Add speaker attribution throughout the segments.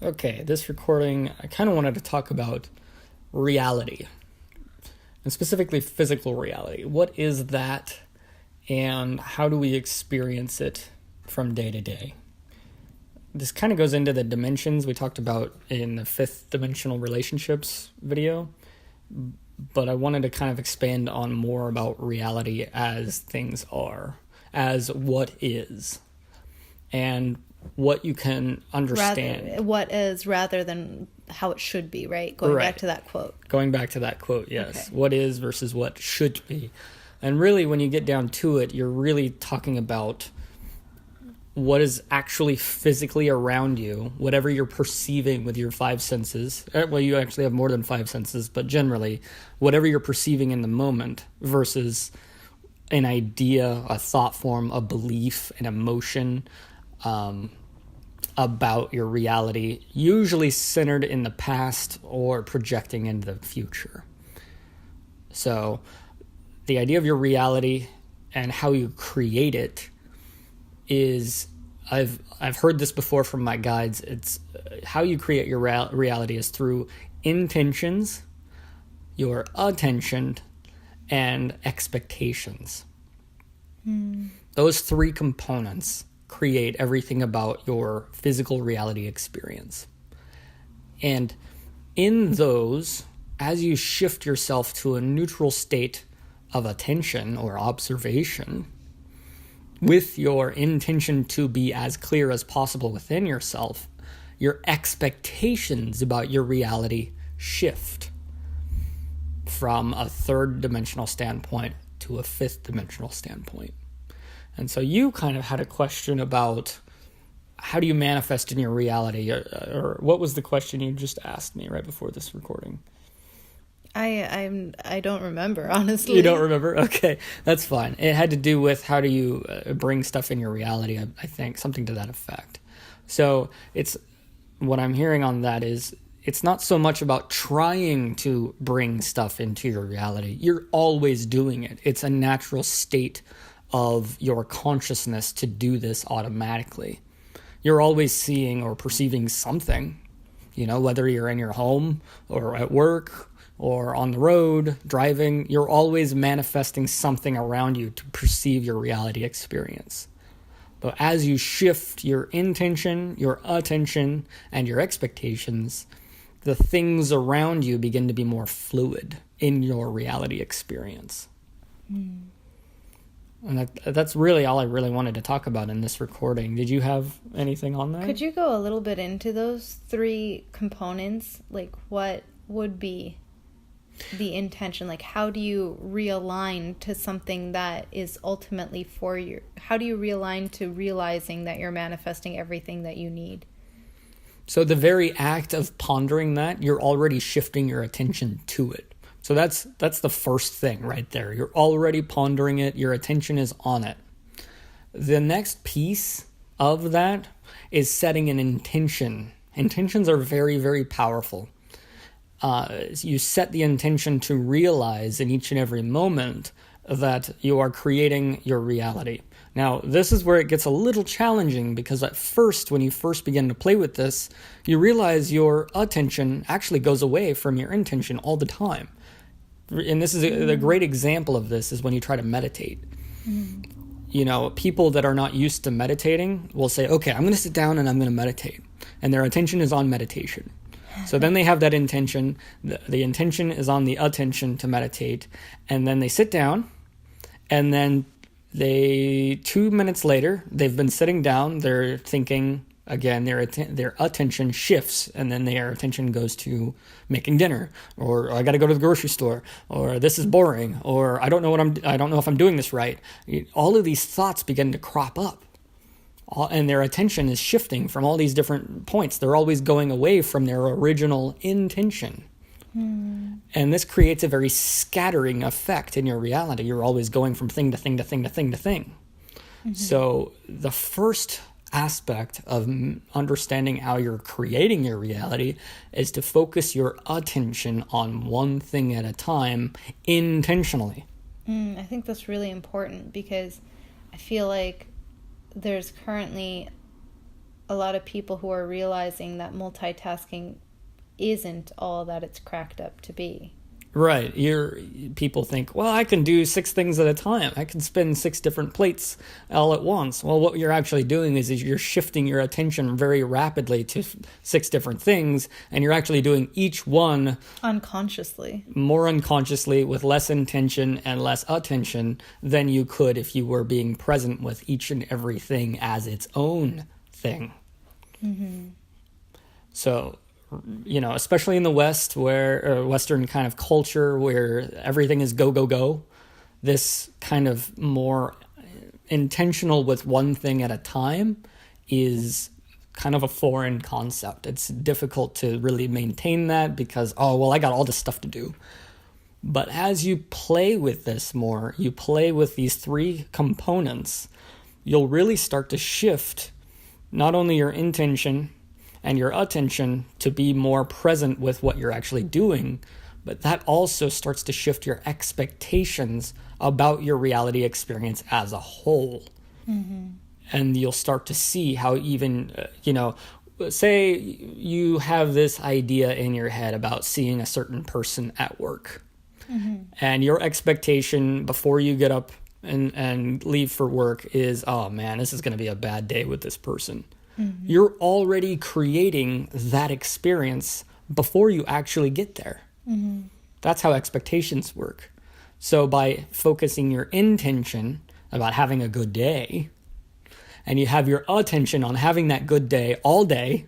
Speaker 1: Okay, this recording, I kind of wanted to talk about reality, and specifically physical reality. What is that, and how do we experience it from day to day? This kind of goes into the dimensions we talked about in the fifth dimensional relationships video, but I wanted to kind of expand on more about reality as things are, as what is, and what you can understand.
Speaker 2: What is rather than how it should be, right? Going back to that quote.
Speaker 1: Going back to that quote, yes.
Speaker 2: Okay.
Speaker 1: What is versus what should be. And really, when you get down to it, you're really talking about what is actually physically around you, whatever you're perceiving with your five senses. Well, you actually have more than five senses, but generally, whatever you're perceiving in the moment versus an idea, a thought form, a belief, an emotion, about your reality, usually centered in the past or projecting into the future. So the idea of your reality and how you create it is, I've heard this before from my guides, it's how you create your reality is through intentions, your attention, and expectations. Those three components create everything about your physical reality experience. And in those, as you shift yourself to a neutral state of attention or observation, with your intention to be as clear as possible within yourself, your expectations about your reality shift from a third dimensional standpoint to a fifth dimensional standpoint. And so you kind of had a question about how do you manifest in your reality, or what was the question you just asked me right before this recording?
Speaker 2: I don't remember, honestly.
Speaker 1: You don't remember? Okay, that's fine. It had to do with how do you bring stuff in your reality, I think, something to that effect. So it's what I'm hearing on that is it's not so much about trying to bring stuff into your reality. You're always doing it. It's a natural state of your consciousness to do this automatically. You're always seeing or perceiving something, whether you're in your home or at work or on the road, driving, you're always manifesting something around you to perceive your reality experience. But as you shift your intention, your attention, and your expectations, the things around you begin to be more fluid in your reality experience. And that's really all I really wanted to talk about in this recording. Did you have anything on that?
Speaker 2: Could you go a little bit into those three components? Like, what would be the intention? Like, how do you realign to something that is ultimately for you? How do you realign to realizing that you're manifesting everything that you need?
Speaker 1: So the very act of pondering that, you're already shifting your attention to it. So that's the first thing right there. You're already pondering it. Your attention is on it. The next piece of that is setting an intention. Intentions are very, very powerful. You set the intention to realize in each and every moment that you are creating your reality. Now, this is where it gets a little challenging because at first, when you first begin to play with this, you realize your attention actually goes away from your intention all the time. And this is a great example of this is when you try to meditate. People that are not used to meditating will say, okay, I'm going to sit down and I'm going to meditate. And their attention is on meditation. So then they have that intention. The intention is on the attention to meditate. And then they sit down. And then 2 minutes later, they've been sitting down. They're thinking, again, their attention shifts. And then their attention goes to making dinner. Or I got to go to the grocery store. Or this is boring. Or I don't know if I'm doing this right. All of these thoughts begin to crop up. And their attention is shifting from all these different points. They're always going away from their original intention. And this creates a very scattering effect in your reality. You're always going from thing to thing to thing to thing to thing. So the first aspect of understanding how you're creating your reality is to focus your attention on one thing at a time intentionally.
Speaker 2: I think that's really important because I feel like there's currently a lot of people who are realizing that multitasking isn't all that it's cracked up to be.
Speaker 1: Right. People think, well, I can do 6 things at a time. I can spin 6 different plates all at once. Well, what you're actually doing is you're shifting your attention very rapidly to 6 different things, and you're actually doing each one
Speaker 2: unconsciously,
Speaker 1: more unconsciously, with less intention and less attention than you could if you were being present with each and every thing as its own thing. Mm-hmm. So, especially in the West, where Western kind of culture, where everything is go, go, go, this kind of more intentional with one thing at a time is kind of a foreign concept. It's difficult to really maintain that because, I got all this stuff to do. But as you play with this more, you play with these 3 components, you'll really start to shift not only your intention and your attention to be more present with what you're actually doing, but that also starts to shift your expectations about your reality experience as a whole. Mm-hmm. And you'll start to see how even, say you have this idea in your head about seeing a certain person at work. Mm-hmm. And your expectation before you get up and leave for work is, oh man, this is going to be a bad day with this person. Mm-hmm. You're already creating that experience before you actually get there. Mm-hmm. That's how expectations work. So by focusing your intention about having a good day, and you have your attention on having that good day all day,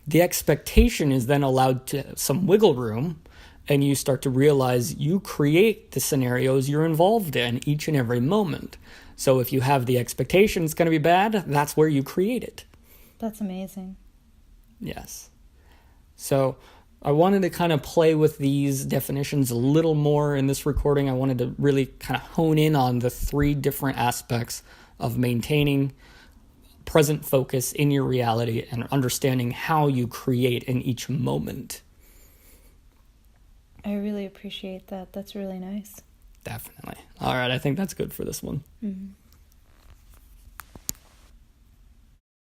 Speaker 1: the expectation is then allowed to some wiggle room, and you start to realize you create the scenarios you're involved in each and every moment. So if you have the expectation it's going to be bad, that's where you create it.
Speaker 2: That's amazing.
Speaker 1: Yes. So I wanted to kind of play with these definitions a little more in this recording. I wanted to really kind of hone in on the 3 different aspects of maintaining present focus in your reality and understanding how you create in each moment.
Speaker 2: I really appreciate that. That's really nice.
Speaker 1: Definitely. All right, I think that's good for this one. Mm-hmm.